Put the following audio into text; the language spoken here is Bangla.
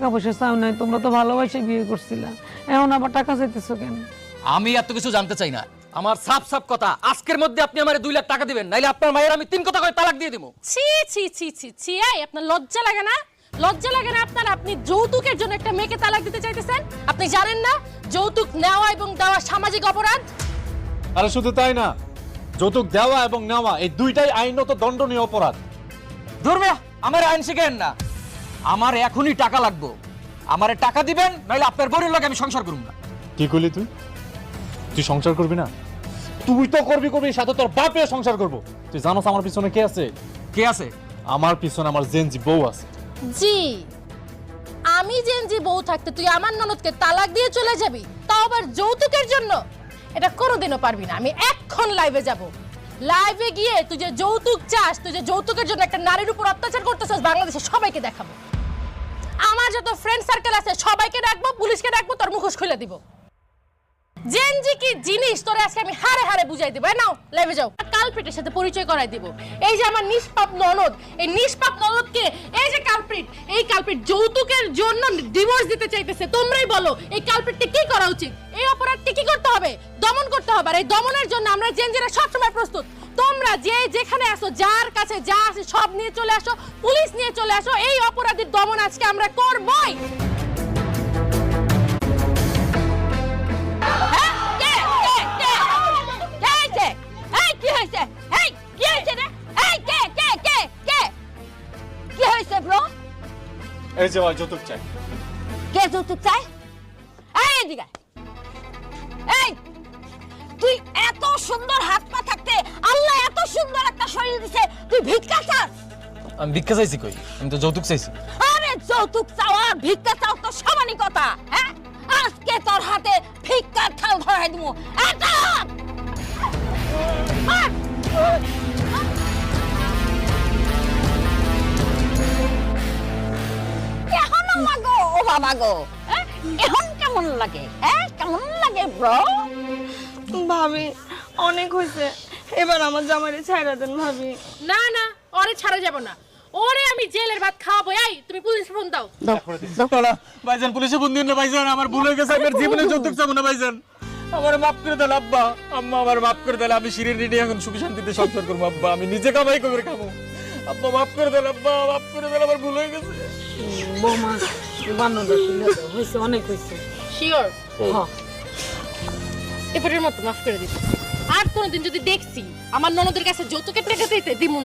টাকা পয়সা চাও নাই, তোমরা তো ভালোবাসে বিয়ে করছিলা, এখন আবার টাকা চাইতেছো কেন? আমি এত কিছু জানতে চাই না, আমার সাফ সাফ কথা, আজকের মধ্যে আপনি আমারে 2 লাখ টাকা দিবেন, নাইলে আপনার মায়ের আমি 3 কথা করে তালাক দিয়ে দেব। ছি ছি ছি ছি ছি, এই আপনার লজ্জা লাগে না? লজ্জা লাগে না আপনার? আপনি যৌতুকের জন্য একটা মেয়েকে তালাক দিতে চাইতেছেন? আপনি জানেন না যৌতুক নেওয়া এবং দেওয়া সামাজিক অপরাধ? আরে শুধু তাই না, যৌতুক দেওয়া এবং নেওয়া এই দুইটাই আইনত দণ্ডনীয় অপরাধ। ধর্মে আমার আইন শিখেন না, আমার এখনই টাকা লাগবে, আমারে টাকা দিবেন, নাইলে আপনার বোনের লগে আমি সংসার করব না। কি করলি তুই? তুই সংসার করবি না? তুই তো করবি, সাথে তোর বাপে সংসার করবো। তুই জানোস আমার পিছনে কে আছে? কে আছে? আমার পিছনে আমার জেনজি বউ আছে। জি, আমি জেনজি বউ থাকতে তুই আমার ননদকে তালাক দিয়ে চলে যাবি, তাও আবার যৌতুকের জন্য? এটা কোনোদিনও পারবি না। আমি এখন লাইভে যাব, লাইভে গিয়ে তুই যে যৌতুক চাস, তুই যে যৌতুকের জন্য একটা নারীর উপর অত্যাচার করতেছিস, বাংলাদেশের সবাইকে দেখাবো। আমার যত ফ্রেন্ড সার্কেল আছে সবাইকে ডাকবো, পুলিশকে ডাকবো, তোর মুখোশ খুলে দিব। জেনজি কি জিনিস তোরে আজকে আমি হারে হারে বুঝাই দিব। নাও লাইভে যাও, কালপ্রিটের সাথে পরিচয় করাই দিব। এই যে আমার নিষ্পাপ ননদ, এই নিষ্পাপ ননদকে এই যে কালপ্রিট, এই কালপ্রিট যৌতুকের জন্য ডিভোর্স দিতে চাইতেছে। তোমরাই বলো এই কালপ্রিটকে কি করা উচিত? এই অপরাধকে কি করতে হবে? দমন করতে হবে। আর এই দমনের জন্য আমরা জেনজিরা সবসময় প্রস্তুত। তোমরা যে যেখানে আসো, যার কাছে যা আছে সব নিয়ে চলে আসো, পুলিশ নিয়ে চলে আসো। এই অপরাধীর দমন আজকে আমরা করবই। এই যে ভাই যৌতুক চাই। কে যৌতুক চায়? এই এদিকে আয়। এই তুই এত সুন্দর হাত পা থাকতে আল্লাহ এত সুন্দর একটা শরীর দিছে, তুই ভিক্ষা চাস? আমি ভিক্ষা চাইছি কই? আমি তো যৌতুক চাইছি। আরে যৌতুক চাওয়া আর ভিক্ষা চাও তো সমানই কথা। হ্যাঁ, আজকে তোর হাতে ভিক্ষার থাল ধরাই দিমু। এটা কেমন লাগো ও বাবা গো? এখন কেমন লাগে? হ্যাঁ, কেমন লাগে ব্রো? ভাবি অনেক হয়েছে, এবার আমার জামাইরে ছাইড়া দেন ভাবি। না না, ওরে ছাড়া যাব না, ওরে আমি জেলের ভাত খাওয়াবো। এই তুমি পুলিশ ফোন দাও। ভাইজান পুলিশে ফোন দিন না ভাইজান, আমার ভুল হয়ে গেছে, আমার জীবনে যৌতুক চাবো না ভাইজান। আমার মাফ করে দেন আব্বা, আম্মা আমার মাফ করে দেন। আমি শিরিন রেডি এখন সুখী শান্তিতে সংসার করবো আব্বা, আমি নিজে কামাই করে খাবো। আব্বা মাফ করে দেন, আব্বা মাফ করে দেন, আমার ভুল হয়ে গেছে। বৌমা বান্নটা খুলে দাও, হয়েছে অনেক হয়েছে। শিওর? হ্যাঁ এবারের মতো মাফ করে দিচ্ছি। আর কোনোদিন যদি দেখছি আমার ননদের কাছে যৌতুকের টাকা চাইতে দিমু